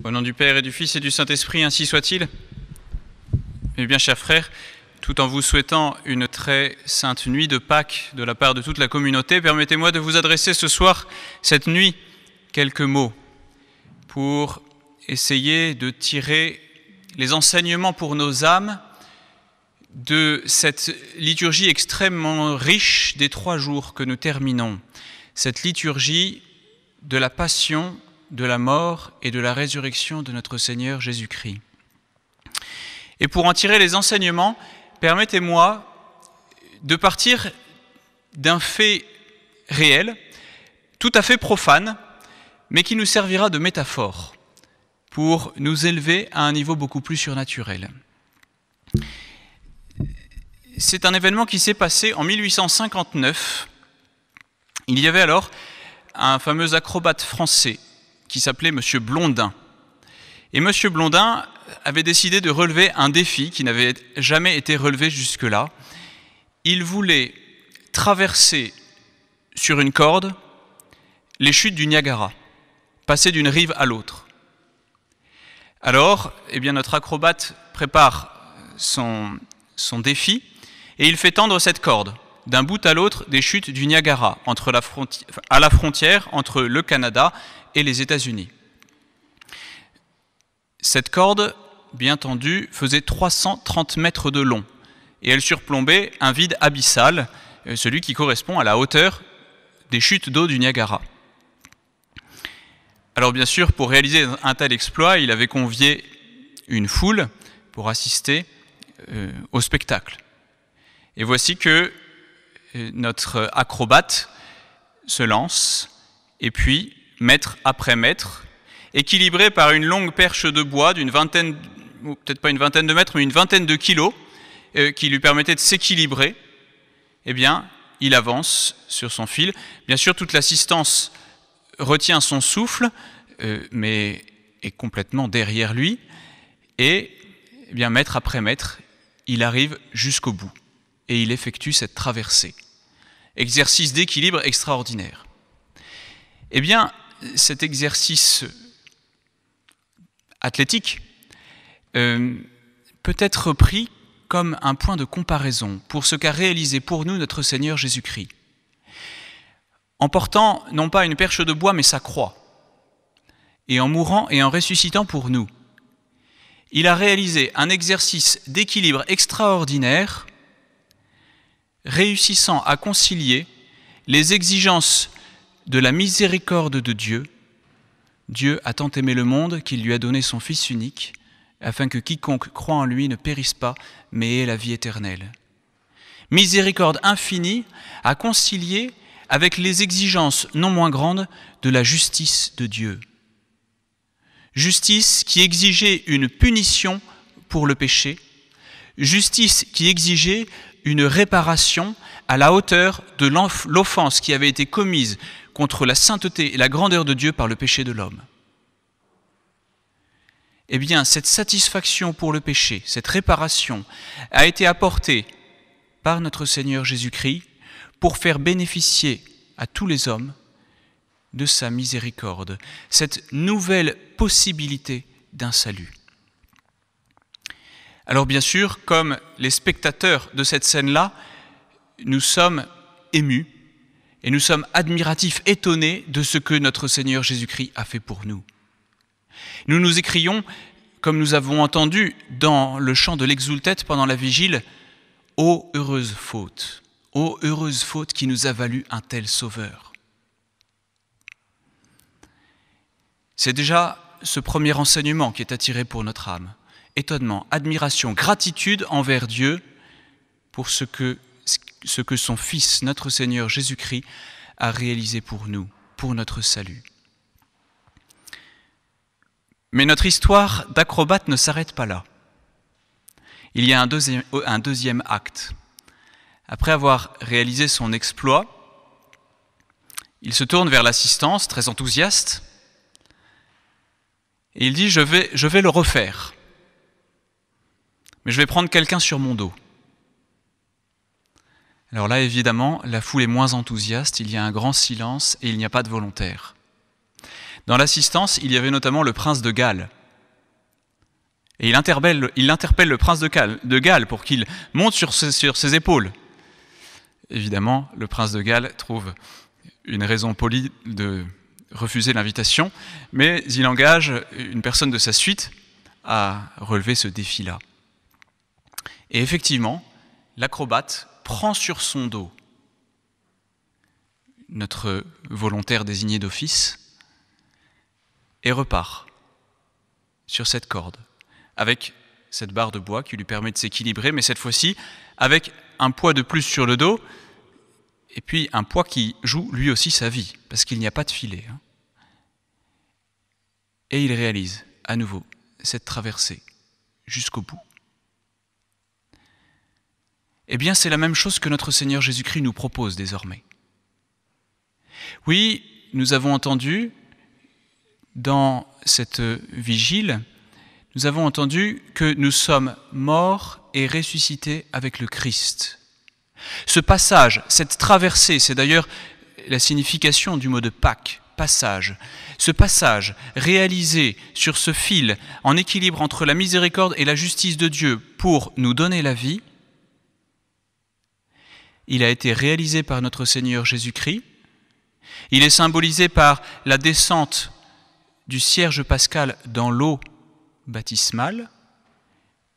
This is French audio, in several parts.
Au nom du Père et du Fils et du Saint-Esprit, ainsi soit-il. Eh bien, chers frères, tout en vous souhaitant une très sainte nuit de Pâques de la part de toute la communauté, permettez-moi de vous adresser ce soir, cette nuit, quelques mots pour essayer de tirer les enseignements pour nos âmes de cette liturgie extrêmement riche des 3 jours que nous terminons, cette liturgie de la passion, de la mort et de la résurrection de notre Seigneur Jésus-Christ. Et pour en tirer les enseignements, permettez-moi de partir d'un fait réel, tout à fait profane, mais qui nous servira de métaphore pour nous élever à un niveau beaucoup plus surnaturel. C'est un événement qui s'est passé en 1859. Il y avait alors un fameux acrobate français qui s'appelait M. Blondin. Et M. Blondin avait décidé de relever un défi qui n'avait jamais été relevé jusque-là. Il voulait traverser sur une corde les chutes du Niagara, passer d'une rive à l'autre. Alors, notre acrobate prépare son défi et il fait tendre cette corde d'un bout à l'autre des chutes du Niagara, à la frontière entre le Canada et les États-Unis. Cette corde, bien tendue, faisait 330 mètres de long et elle surplombait un vide abyssal, celui qui correspond à la hauteur des chutes d'eau du Niagara. Alors bien sûr, pour réaliser un tel exploit, il avait convié une foule pour assister au spectacle. Et voici que notre acrobate se lance, et puis, mètre après mètre, équilibré par une longue perche de bois d'une vingtaine, ou peut-être pas une vingtaine de mètres, mais une vingtaine de kilos, qui lui permettait de s'équilibrer, il avance sur son fil. Bien sûr, toute l'assistance retient son souffle, mais est complètement derrière lui, et mètre après mètre, il arrive jusqu'au bout, et il effectue cette traversée. Exercice d'équilibre extraordinaire. Cet exercice athlétique peut être pris comme un point de comparaison pour ce qu'a réalisé pour nous notre Seigneur Jésus-Christ. En portant non pas une perche de bois mais sa croix, et en mourant et en ressuscitant pour nous, il a réalisé un exercice d'équilibre extraordinaire, réussissant à concilier les exigences de la miséricorde de Dieu. Dieu a tant aimé le monde qu'il lui a donné son Fils unique, afin que quiconque croit en lui ne périsse pas, mais ait la vie éternelle. Miséricorde infinie à concilier avec les exigences non moins grandes de la justice de Dieu. Justice qui exigeait une punition pour le péché, justice qui exigeait une réparation à la hauteur de l'offense qui avait été commise contre la sainteté et la grandeur de Dieu par le péché de l'homme. Cette satisfaction pour le péché, cette réparation, a été apportée par notre Seigneur Jésus-Christ pour faire bénéficier à tous les hommes de sa miséricorde, cette nouvelle possibilité d'un salut. Alors bien sûr, comme les spectateurs de cette scène-là, nous sommes émus et nous sommes admiratifs, étonnés de ce que notre Seigneur Jésus-Christ a fait pour nous. Nous nous écrions, comme nous avons entendu dans le chant de l'exultète pendant la vigile, « Ô heureuse faute qui nous a valu un tel sauveur ». C'est déjà ce premier enseignement qui est attiré pour notre âme. Étonnement, admiration, gratitude envers Dieu pour ce que son Fils, notre Seigneur Jésus-Christ, a réalisé pour nous, pour notre salut. Mais notre histoire d'acrobate ne s'arrête pas là. Il y a un deuxième acte. Après avoir réalisé son exploit, il se tourne vers l'assistance, très enthousiaste, et il dit « je vais le refaire, mais je vais prendre quelqu'un sur mon dos ». Alors là, évidemment, la foule est moins enthousiaste, il y a un grand silence et il n'y a pas de volontaire. Dans l'assistance, il y avait notamment le prince de Galles, Et il interpelle le prince de Galles pour qu'il monte sur ses épaules. Évidemment, le prince de Galles trouve une raison polie de refuser l'invitation, mais il engage une personne de sa suite à relever ce défi-là. Et effectivement, l'acrobate prend sur son dos notre volontaire désigné d'office et repart sur cette corde, avec cette barre de bois qui lui permet de s'équilibrer, mais cette fois-ci avec un poids de plus sur le dos, et puis un poids qui joue lui aussi sa vie, parce qu'il n'y a pas de filet. Et il réalise à nouveau cette traversée jusqu'au bout. Eh bien, c'est la même chose que notre Seigneur Jésus-Christ nous propose désormais. Oui, nous avons entendu dans cette vigile, nous avons entendu que nous sommes morts et ressuscités avec le Christ. Ce passage, cette traversée, c'est d'ailleurs la signification du mot de Pâques, passage. Ce passage réalisé sur ce fil en équilibre entre la miséricorde et la justice de Dieu pour nous donner la vie, il a été réalisé par notre Seigneur Jésus-Christ. Il est symbolisé par la descente du cierge pascal dans l'eau baptismale,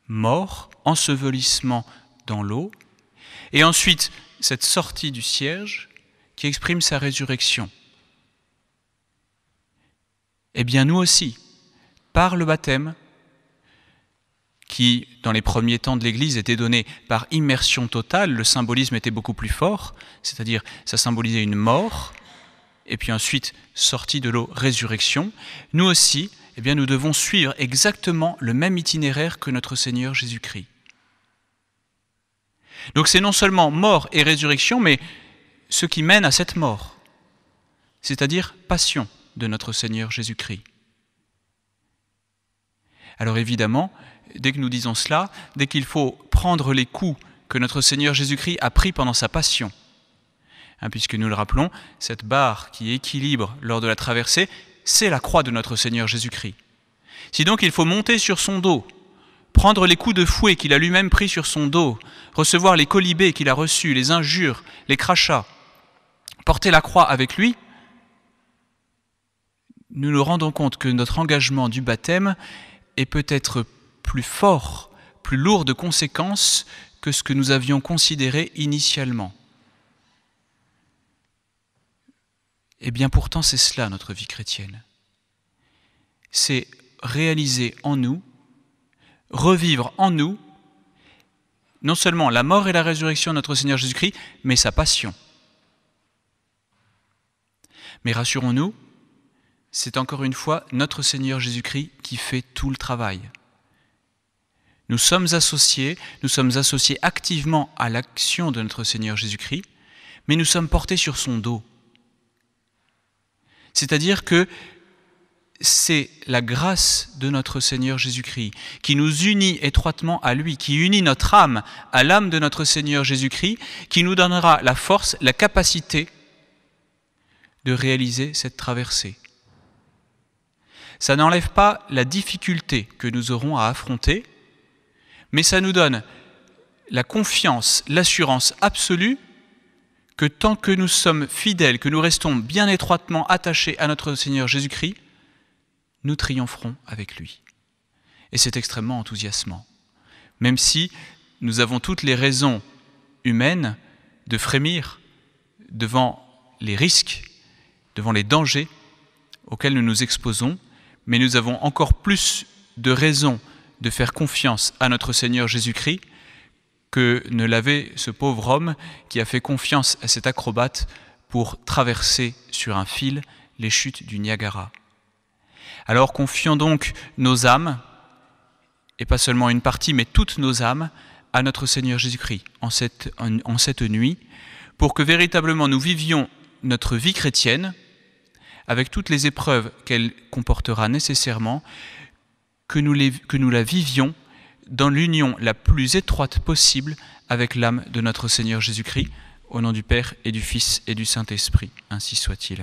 mort, ensevelissement dans l'eau, et ensuite cette sortie du cierge qui exprime sa résurrection. Eh bien nous aussi, par le baptême, qui dans les premiers temps de l'Église était donné par immersion totale, le symbolisme était beaucoup plus fort, c'est-à-dire ça symbolisait une mort, et puis ensuite sortie de l'eau, résurrection. Nous aussi, eh bien, nous devons suivre exactement le même itinéraire que notre Seigneur Jésus-Christ. Donc c'est non seulement mort et résurrection, mais ce qui mène à cette mort, c'est-à-dire passion de notre Seigneur Jésus-Christ. Alors évidemment, dès que nous disons cela, dès qu'il faut prendre les coups que notre Seigneur Jésus-Christ a pris pendant sa passion, puisque nous le rappelons, cette barre qui équilibre lors de la traversée, c'est la croix de notre Seigneur Jésus-Christ. Si donc il faut monter sur son dos, prendre les coups de fouet qu'il a lui-même pris sur son dos, recevoir les colibés qu'il a reçus, les injures, les crachats, porter la croix avec lui, nous nous rendons compte que notre engagement du baptême est peut-être plus fort, plus lourd de conséquences que ce que nous avions considéré initialement. Eh bien pourtant c'est cela notre vie chrétienne. C'est réaliser en nous, revivre en nous, non seulement la mort et la résurrection de notre Seigneur Jésus-Christ, mais sa passion. Mais rassurons-nous, c'est encore une fois notre Seigneur Jésus-Christ qui fait tout le travail. Nous sommes associés activement à l'action de notre Seigneur Jésus-Christ, mais nous sommes portés sur son dos. C'est-à-dire que c'est la grâce de notre Seigneur Jésus-Christ qui nous unit étroitement à lui, qui unit notre âme à l'âme de notre Seigneur Jésus-Christ, qui nous donnera la force, la capacité de réaliser cette traversée. Ça n'enlève pas la difficulté que nous aurons à affronter, mais ça nous donne la confiance, l'assurance absolue que tant que nous sommes fidèles, que nous restons bien étroitement attachés à notre Seigneur Jésus-Christ, nous triompherons avec lui. Et c'est extrêmement enthousiasmant. Même si nous avons toutes les raisons humaines de frémir devant les risques, devant les dangers auxquels nous nous exposons, mais nous avons encore plus de raisons de faire confiance à notre Seigneur Jésus-Christ que ne l'avait ce pauvre homme qui a fait confiance à cet acrobate pour traverser sur un fil les chutes du Niagara. Alors confions donc nos âmes, et pas seulement une partie, mais toutes nos âmes, à notre Seigneur Jésus-Christ en cette nuit, pour que véritablement nous vivions notre vie chrétienne, avec toutes les épreuves qu'elle comportera nécessairement, que nous la vivions dans l'union la plus étroite possible avec l'âme de notre Seigneur Jésus-Christ, au nom du Père et du Fils et du Saint-Esprit. Ainsi soit-il.